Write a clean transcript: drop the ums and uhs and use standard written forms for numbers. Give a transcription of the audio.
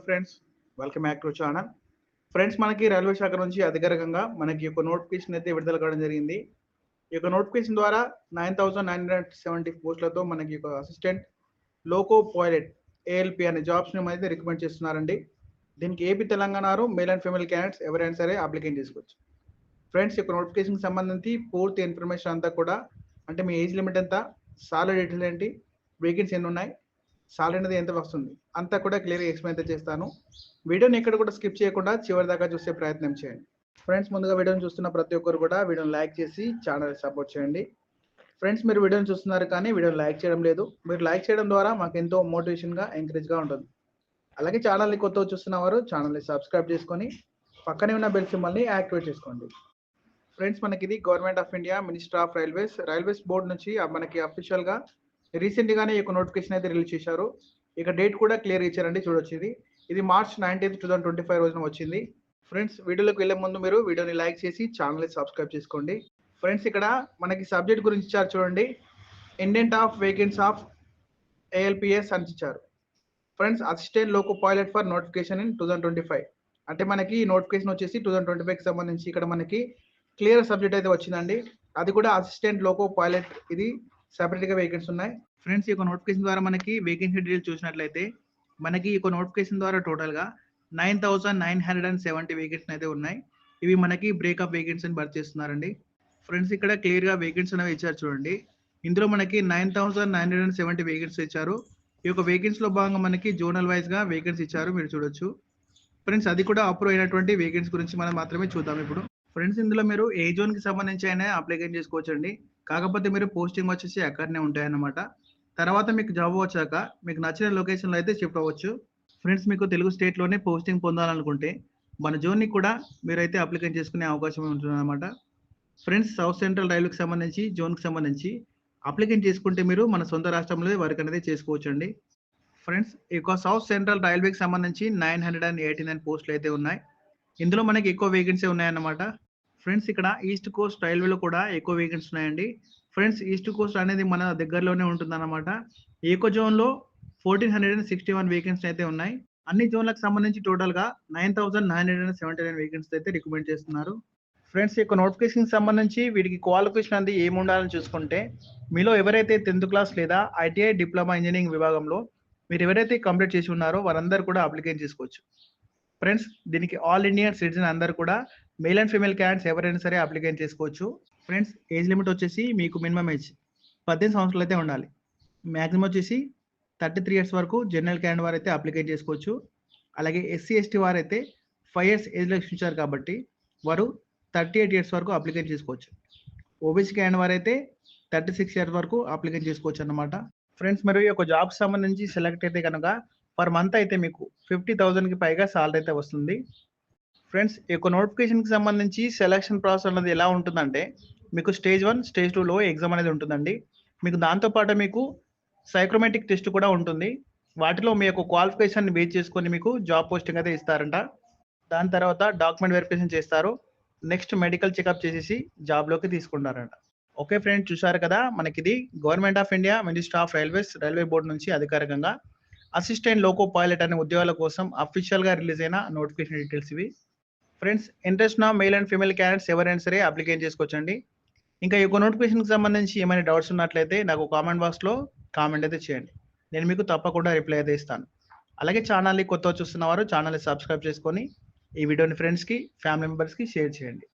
Friends, welcome back to channel. Friends, మనకి railway శాఖ నుంచి అధికారికంగా మనకి ఒక నోటిఫికేషన్ అయితే విడుదల కావడం జరిగింది. ఈ యొక్క నోటిఫికేషన్ ద్వారా 9,970 పోస్టులతో మనకి ఒక అసిస్టెంట్ లోకో పైలట్ ఏఎల్పి అనే జాబ్స్ని అయితే రికమెండ్ చేస్తున్నారండి. దీనికి AP Telangana male and female candidates ఎవరైనా సరే అప్లికేషన్ చేసుకోవచ్చు. ఫ్రెండ్స్, ఈ యొక్క నోటిఫికేషన్కి సంబంధించి పూర్తి ఇన్ఫర్మేషన్ అంతా కూడా, అంటే మీ ఏజ్ లిమిట్ ఎంత, సాలరీ డీటెయిల్స్ ఏంటి, వేకెన్సీ ఎన్ని ఉన్నాయి, సాలరీ అనేది ఎంత వస్తుంది, అంతా కూడా క్లియర్గా ఎక్స్ప్లెయిన్ అయితే చేస్తాను. వీడియోని ఎక్కడ కూడా స్కిప్ చేయకుండా చివరి దాకా చూసే ప్రయత్నం చేయండి. ఫ్రెండ్స్, ముందుగా వీడియోని చూస్తున్న ప్రతి ఒక్కరు కూడా వీడియోని లైక్ చేసి ఛానల్ సపోర్ట్ చేయండి. ఫ్రెండ్స్, మీరు వీడియోని చూస్తున్నారు కానీ వీడియోని లైక్ చేయడం లేదు. మీరు లైక్ చేయడం ద్వారా మాకు ఎంతో మోటివేషన్గా ఎంకరేజ్గా ఉంటుంది. అలాగే ఛానల్ని కొత్తగా చూస్తున్న వారు ఛానల్ని సబ్స్క్రైబ్ చేసుకొని పక్కనే ఉన్న బెల్ సింబల్ని యాక్టివేట్ చేసుకోండి. ఫ్రెండ్స్, మనకి ఇది government of India minister of railways board నుంచి మనకి అఫీషియల్గా రీసెంట్గానే ఈ యొక్క నోటిఫికేషన్ అయితే రిలీజ్ చేశారు. ఇక డేట్ కూడా క్లియర్ ఇచ్చారండి, చూడొచ్చు. ఇది మార్చ్ 19, 2025 రోజున వచ్చింది. ఫ్రెండ్స్, వీడియోలోకి వెళ్ళే ముందు మీరు వీడియోని లైక్ చేసి ఛానల్ని సబ్స్క్రైబ్ చేసుకోండి. ఫ్రెండ్స్, ఇక్కడ మనకి సబ్జెక్ట్ గురించి ఇచ్చారు చూడండి. ఇండెంట్ ఆఫ్ వేకెన్సీ ఆఫ్ ఏఎల్పిఎస్ అని ఇచ్చారు. Friends, assistant loco pilot for notification in 2025. అంటే మనకి నోటిఫికేషన్ వచ్చేసి 2025కి సంబంధించి ఇక్కడ మనకి క్లియర్ సబ్జెక్ట్ అయితే వచ్చిందండి. అది కూడా అసిస్టెంట్ లోకో పైలట్, ఇది సెపరేట్గా వేకెన్సీ ఉన్నాయి. ఫ్రెండ్స్, ఈ యొక్క నోటిఫికేషన్ ద్వారా మనకి వేకెన్సీ డీటెయిల్స్ చూసినట్లయితే మనకి ఈ యొక్క నోటిఫికేషన్ ద్వారా టోటల్గా 9,970 వేకెన్సీ అయితే ఉన్నాయి. ఇవి మనకి బ్రేకప్ వేకెన్సీని భర్తీ చేస్తున్నారండి. ఫ్రెండ్స్, ఇక్కడ క్లియర్గా వేకెన్సీ అనేవి ఇచ్చారు చూడండి. ఇందులో మనకి 9,970 వేకెన్సీ ఇచ్చారు. ఈ యొక్క వేకెన్సీలో భాగంగా మనకి జోనల్ వైజ్గా వేకెన్సీ ఇచ్చారు, మీరు చూడొచ్చు. ఫ్రెండ్స్, అది కూడా అప్రూవ్ అయినటువంటి వేకెన్సీ గురించి మనం మాత్రమే చూద్దాం ఇప్పుడు. ఫ్రెండ్స్, ఇందులో మీరు ఏ జోన్కి సంబంధించి అయినా అప్లికేషన్ చేసుకోవచ్చండి. కాకపోతే మీరు పోస్టింగ్ వచ్చేసి అక్కడనే ఉంటాయన్నమాట. తర్వాత మీకు జాబ్ వచ్చాక మీకు నచ్చిన లొకేషన్లో అయితే షిఫ్ట్ అవ్వచ్చు. ఫ్రెండ్స్, మీకు తెలుగు స్టేట్లోనే పోస్టింగ్ పొందాలనుకుంటే మన జోన్ని కూడా మీరైతే అప్లికేషన్ చేసుకునే అవకాశం ఉంటుందన్నమాట. ఫ్రెండ్స్, సౌత్ సెంట్రల్ రైల్వేకి సంబంధించి జోన్కి సంబంధించి అప్లికేషన్ చేసుకుంటే మీరు మన సొంత రాష్ట్రంలో వర్క్ అనేది చేసుకోవచ్చు అండి. ఫ్రెండ్స్, ఈ సౌత్ సెంట్రల్ రైల్వేకి సంబంధించి 989 పోస్టులు అయితే ఉన్నాయి. ఇందులో మనకి ఎక్కువ వేకెన్సీ ఉన్నాయన్నమాట. ఫ్రెండ్స్, ఇక్కడ ఈస్ట్ కోస్ట్ రైల్వేలో కూడా ఎక్కువ వేకెన్సీ ఉన్నాయండి. ఫ్రెండ్స్, ఈస్ట్ కోస్ట్ అనేది మన దగ్గరలోనే ఉంటుందన్నమాట. ఏకో జోన్లో 1461 వేకెన్సీ అయితే ఉన్నాయి. అన్ని జోన్లకు సంబంధించి టోటల్గా 9,979 వేకెన్సీ అయితే రికమెండ్ చేస్తున్నారు. ఫ్రెండ్స్, ఈ యొక్క నోటిఫికేషన్కి సంబంధించి వీటికి క్వాలిఫికేషన్ అనేది ఏమి ఉండాలని చూసుకుంటే, మీలో ఎవరైతే 10th క్లాస్ లేదా ఐటీఐ డిప్లొమా ఇంజనీరింగ్ విభాగంలో మీరు ఎవరైతే కంప్లీట్ చేసి ఉన్నారో వారందరూ కూడా అప్లికేషన్ చేసుకోవచ్చు. ఫ్రెండ్స్, దీనికి ఆల్ ఇండియన్ సిటిజన్ అందరూ కూడా మేల్ అండ్ ఫీమేల్ క్యాండిడేట్స్ ఎవరైనా సరే అప్లికేషన్ చేసుకోవచ్చు. ఫ్రెండ్స్, ఏజ్ లిమిట్ వచ్చేసి మీకు మినిమం ఏజ్ 18 సంవత్సరాలు అయితే ఉండాలి. మ్యాక్సిమం వచ్చేసి 33 ఇయర్స్ వరకు జనరల్ క్యాండిడేట్ వారు అయితే అప్లికేషన్ చేసుకోవచ్చు. అలాగే ఎస్సీ ఎస్టీ వారు అయితే 5 ఇయర్స్ ఏజ్ ఇచ్చారు కాబట్టి వారు 38 ఇయర్స్ వరకు అప్లికేషన్ చేసుకోవచ్చు. ఓబీసీ క్యాండిడేట్ వారు అయితే 36 ఇయర్స్ వరకు అప్లికేషన్ చేసుకోవచ్చు అన్నమాట. ఫ్రెండ్స్, మరి ఈ యొక్క జాబ్కి సంబంధించి సెలెక్ట్ అయితే కనుక పర్ మంత్ అయితే మీకు 50,000కి పైగా సాలరీ అయితే వస్తుంది. ఫ్రెండ్స్, ఈ యొక్క నోటిఫికేషన్కి సంబంధించి సెలక్షన్ ప్రాసెస్ అనేది ఎలా ఉంటుందంటే, మీకు స్టేజ్ 1, స్టేజ్ 2లో ఎగ్జామ్ అనేది ఉంటుందండి. మీకు దాంతోపాటు మీకు సైక్రోమెట్రిక్ టెస్ట్ కూడా ఉంటుంది. వాటిలో మీ యొక్క క్వాలిఫికేషన్ బేస్ చేసుకొని మీకు జాబ్ పోస్టింగ్ అయితే ఇస్తారంట. దాని తర్వాత డాక్యుమెంట్ వెరిఫికేషన్ చేస్తారు. నెక్స్ట్ మెడికల్ చెకప్ చేసేసి జాబ్లోకి తీసుకుంటారంట. ఓకే ఫ్రెండ్స్, చూసారు కదా, మనకి ఇది government of India minister of railway board నుంచి అధికారికంగా అసిస్టెంట్ లోకో పైలట్ అనే ఉద్యోగాల కోసం అఫీషియల్గా రిలీజ్ అయిన నోటిఫికేషన్ డీటెయిల్స్ ఇవి. ఫ్రెండ్స్, ఇంట్రెస్ట్ ఉన్న మేల్ అండ్ ఫీమేల్ క్యాండిడేట్స్ ఎవరైనా సరే అప్లికేషన్ చేసుకోవచ్చండి. ఇంకా ఈ యొక్క నోటిఫికేషన్కి సంబంధించి ఏమైనా డౌట్స్ ఉన్నట్లయితే నాకు కామెంట్ బాక్స్లో కామెంట్ అయితే చేయండి. నేను మీకు తప్పకుండా రిప్లై అయితే ఇస్తాను. అలాగే ఛానల్ని కొత్తగా చూస్తున్న వారు ఛానల్ని సబ్స్క్రైబ్ చేసుకొని ఈ వీడియోని ఫ్రెండ్స్కి, ఫ్యామిలీ మెంబర్స్కి షేర్ చేయండి.